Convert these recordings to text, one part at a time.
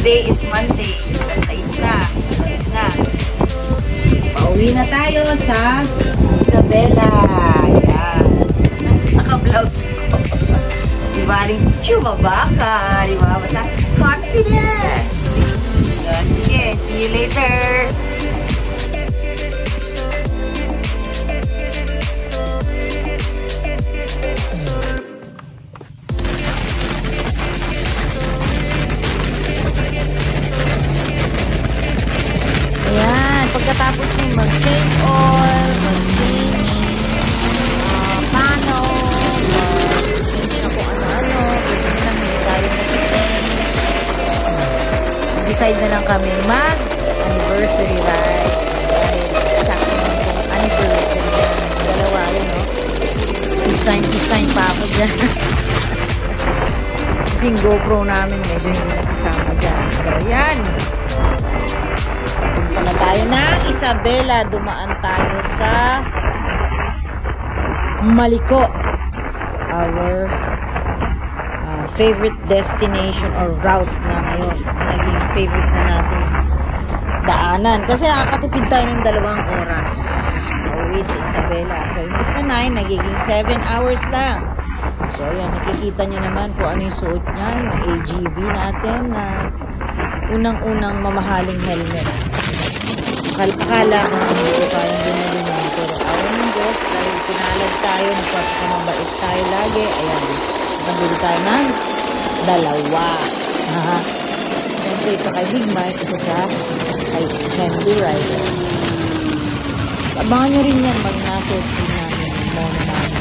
Today is Monday. Alas 6 na. Pauwi na tayo sa Isabela. Ayan. Naka-blouse ko. Diba rin chumabaka. Diba? Basta confidence. Sige, see you later. Pagkatapos yung mag-change oil, mag-change pano, mag-change na kung ano-ano, pwede na lang hindi tayo mag-change. Decide na lang kami mag-anniversary ride. Dahil sakto lang kung anniversary na. Dalawa yun, no? Design pa ako dyan. Kasi yung GoPro namin medyo hindi nakasama dyan. So, yan. Na tayo ng Isabela, dumaan tayo sa Maliko, our favorite destination or route na ngayon, naging favorite na natin daanan kasi nakakatipid tayo ng 2 oras pauwi sa Isabela. So imbis na 9, nagiging 7 hours lang. So ayan, nakikita nyo naman kung ano yung suot niya, yung AGV natin na unang-unang mamahaling helmet. Akala ko hindi ko kayang binili naman. Pero awan ng Diyos, dahil pinalag tayo, nagpapakamabait tayo lagi. Ayan, nabili tayo ng 2. Siyempre, isa kay Big Mike, isa sa kay Candy Rider. So, abangan nyo rin yan pag nasa din namin yung mono namin.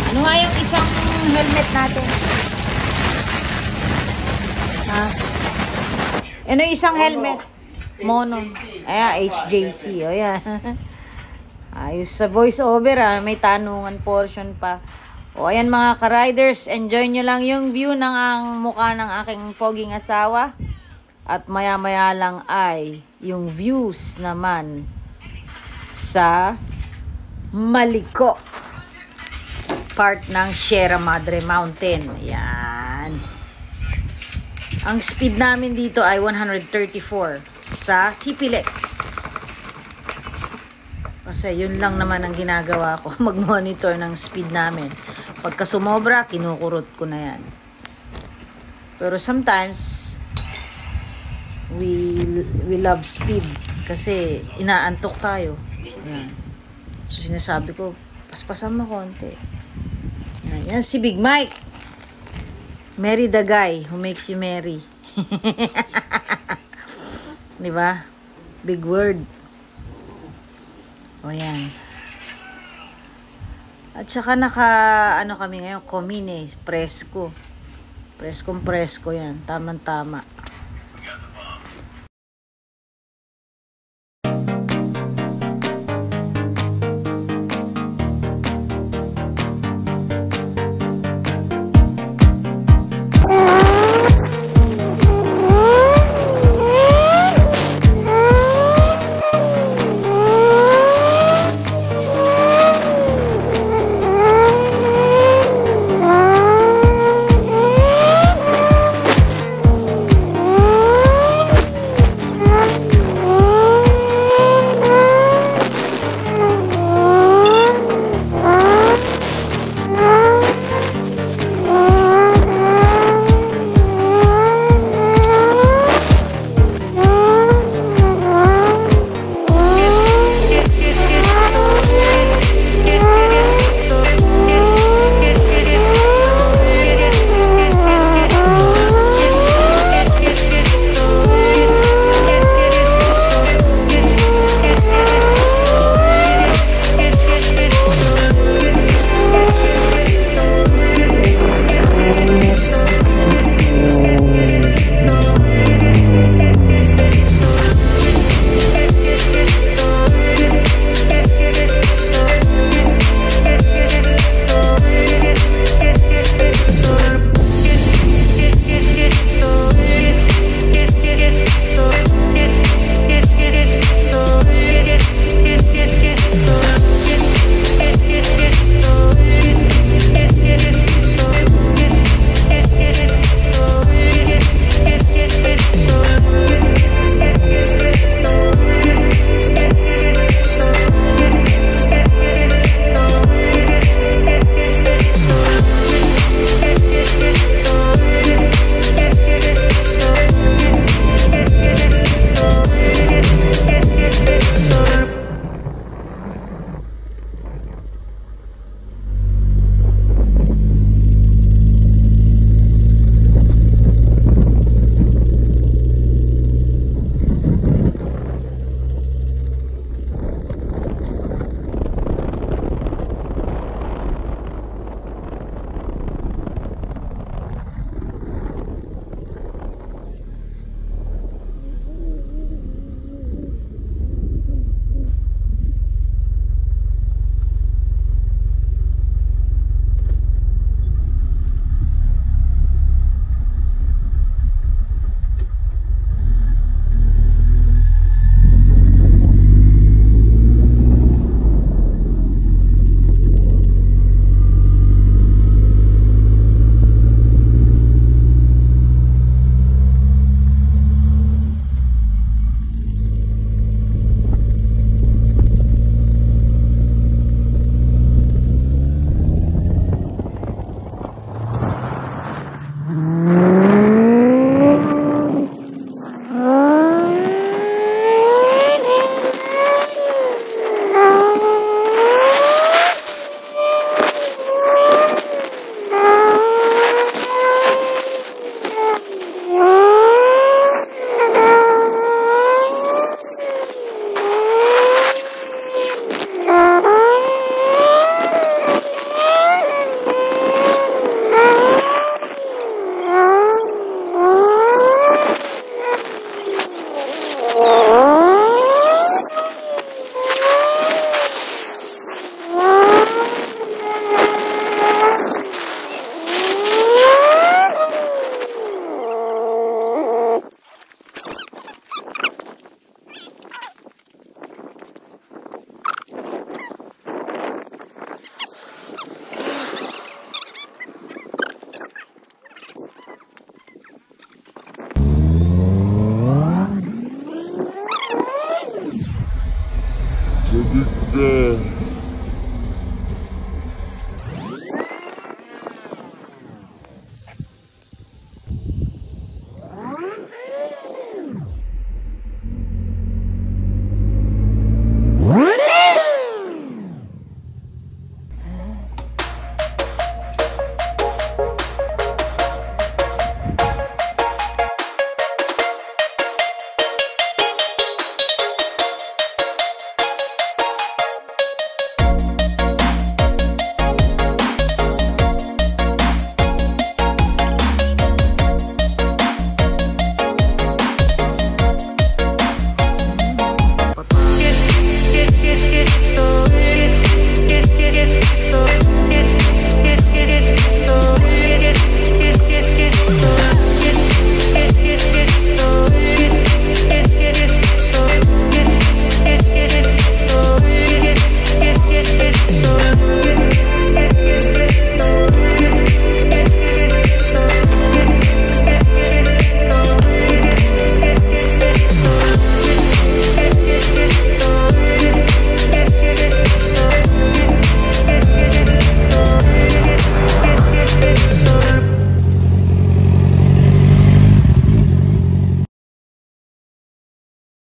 Ano nga yung isang helmet natin? Ha? Ano yung isang helmet? Mono. Ayan, HJC. O yan. Ayos sa voice over may tanungan portion pa. O ayan mga ka-riders, enjoy nyo lang yung view ng ang mukha ng aking poging asawa. At maya-maya lang ay yung views naman sa Maliko. Part ng Sierra Madre Mountain. Ayan. Ang speed namin dito ay 134 sa TPLEX. Kasi yun lang naman ang ginagawa ko, mag-monitor ng speed namin. Pagka sumobra, kinukurot ko na yan. Pero sometimes we love speed kasi inaantok tayo. Yan. So sinasabi ko, paspasan mo konti. Yan si Big Mike. Marry the guy who makes you merry. Diba? Big word. O yan. At saka ano kami ngayon, Comine, presko. Preskong presko yan. Tamang-tama.